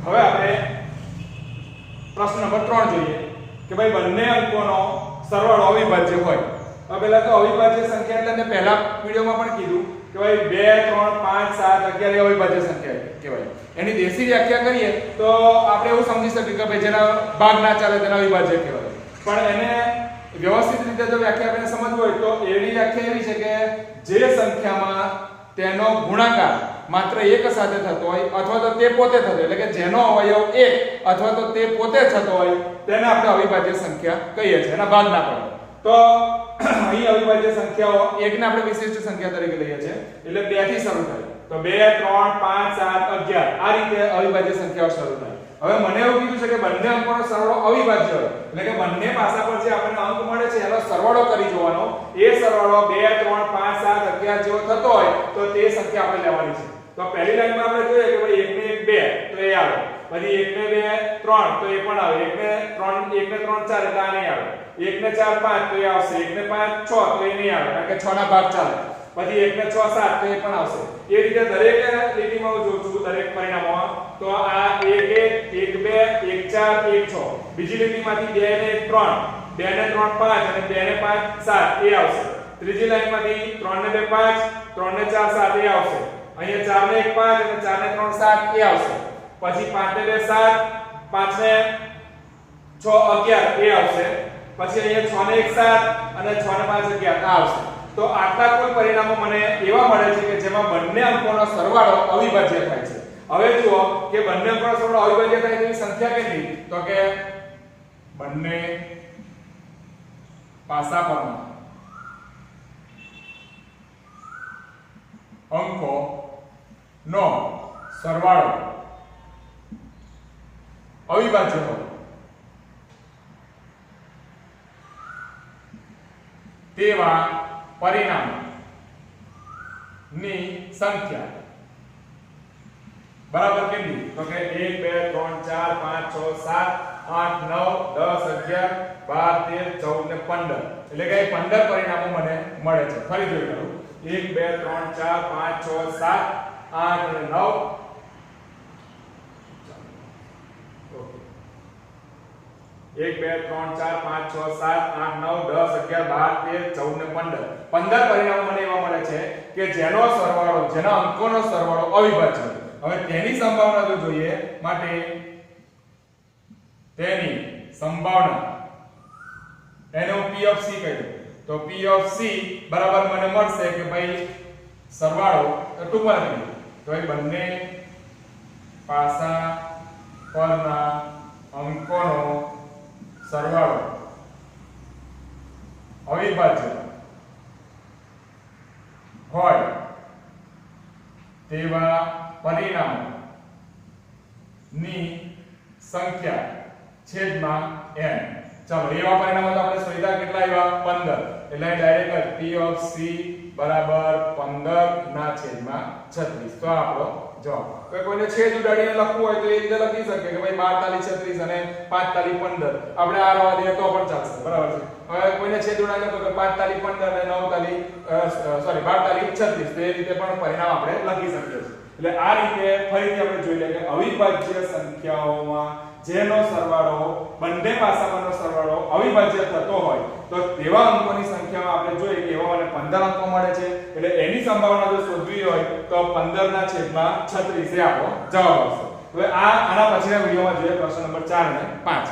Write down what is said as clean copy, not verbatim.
હવે આપણે પ્રશ્ન નંબર 3 જોઈએ કે ભાઈ બંને અંકોનો સરવાળો અવિભાજ્ય હોય. હવે પહેલા તો અવિભાજ્ય સંખ્યા એટલે મેં પહેલા વિડિયોમાં પણ કીધું કે ભાઈ 2 3 5 7 11 અવિભાજ્ય સંખ્યા કહેવાય. એની દેશી વ્યાખ્યા કરીએ તો આપણે એવું સમજી શકીએ કે ભાઈ જેના ભાગ ના ચાલે તેના અવિભાજ્ય કહેવાય. પણ એને વ્યવસ્થિત રીતે જો વ્યાખ્યા આપણે સમજવું હોય તો એની વ્યાખ્યા એવી છે કે જે સંખ્યામાં તેનો ગુણાકાર માત્ર એક સાથે થતો હોય અથવા તો તે પોતે થતો હોય, એટલે કે જેનો અવયવ એક અથવા તો તે પોતે થતો હોય તેને આપણે અવિભાજ્ય સંખ્યા કહીએ છીએ, એના ભાગ ના પડે. તો અહીં અવિભાજ્ય સંખ્યાઓ એકને આપણે વિશિષ્ટ સંખ્યા તરીકે લઈએ છીએ, એટલે 2 થી શરૂ થાય. તો 2 3 5 7 11 આ રીતે અવિભાજ્ય સંખ્યાઓ શરૂ થાય. હવે મને એવું કીધું છે કે બંને અંકોનો સરવાળો અવિભાજ્ય હોય, એટલે કે બંને પાસા પર જે આપણને અંક મળે છે એનો સરવાળો કરી જોવાનો. એ સરવાળો 2 3 5 7 11 જેવો થતો હોય તો તે સંખ્યા આપણે લેવાની છે. તો પહેલી લાઈનમાં આપણે જોઈએ કે ભાઈ 1 ને 1 2 તો એ આવે, પછી 1 ને 2 3 તો એ પણ આવે, 1 ને 3 4 એટલે આ નહીં આવે, 1 ને 4 5 તો એ આવશે, 1 ને 5 6 તો એ નહીં આવે કારણ કે 6 ના ભાગ ચાલે, પછી 1 ને 6 7 તો એ પણ આવશે. એ રીતે દરેક લીટીમાં હું જોઉં છું દરેક પરિણામોમાં. તો આ 1 1 1 2 1 4 1 6, બીજી લીટીમાંથી 2 ને 1 3, 2 ને 3 5 અને 2 ને 5 7 એ આવશે. ત્રીજી લાઈનમાંથી 3 ને 2 5, 3 ને 4 7 એ આવશે. અહીંયા 4 ને 1 5 અને 4 ને 3 7 એ આવશે. પછી 5 ને 2 7, 5 ને 6 11 એ આવશે. પછી અહીંયા 6 ને 1 7 અને 6 ને 5 11 આ આવશે. તો આટલા કુલ પરિણામો મને એવા મળે છે કે જેમાં બંને અંકોનો સરવાળો અવિભાજ્ય થાય છે. હવે જુઓ કે બંને અંકોનો સરવાળો અવિભાજ્ય થાય તેની સંખ્યા કેટલી? તો કે બંને પાસા પરના અંકોનો સરવાળો અવિભાજ્ય હોય તેવા પરિણામની સંખ્યા બરાબર કેટલી? તો કે 1 2 3 4 5 6 7 8 9 10 11 12 13 14 ને 15, એટલે કે 15 પરિણામો મને મળે છે. ફરી જોઈ લઉં. 1 2 3 4 5 6 7 8 અને 9, 1 2 3 4 5 6 7 8 9 10 11 12 13 14 ને 15 પરિણામો મને એવા મળે છે કે જેનો સરવાળો, જેના અંકોનો સરવાળો અવિભાજ્ય છે. હવે તેની સંભાવના જો જોઈએ માટે તેની સંભાવના એને હું P of C કહી દઉં. તો P of C બરાબર મને મળશે કે ભાઈ સરવાળો ટૂંકમાં લખી તો એ બંને પાસા પરના અંકોનો સરવાળો અવિભાજ્ય હોય તેવા પરિણામોની સંખ્યા છેદમાં n. ચાલો એવા પરિણામો તો આપણે શોધ્યા, કેટલા આવ્યા? 15. એટલે ડાયરેક્ટ P of C બરાબર 15 ના છેદમાં 36. તો આપણો જવાબ. તો કોઈને છેદ ઉડાડીને લખવું હોય તો એ રીતે લખી શકે કે ભાઈ 42 36 અને 45 15. આપણે આ રવા દઈએ તો પણ ચાલશે, બરાબર છે. હવે કોઈને છેદ ઉડાડીને તો 45 15 અને 42 36 તો એ રીતે પણ પરિણામ આપણે લખી શકીએ છીએ. એટલે આ રીતે ફરીથી આપણે જોઈ લઈએ કે અવિભાજ્ય સંખ્યાઓમાં જેનો સરવાળો બંને પાસામાંનો સરવાળો અવિભાજ્ય થતો હોય તો તેવા અંકોની સંખ્યામાં આપણે જોઈએ કે એવા મને 15 અંકો મળે છે. એટલે એની સંભાવના જો શોધવી હોય તો 15 ના છેદમાં 36 એ આપણો જવાબ આવશે. હવે આના પછીના વિડિયોમાં જોઈએ પ્રશ્ન નંબર 4 અને 5.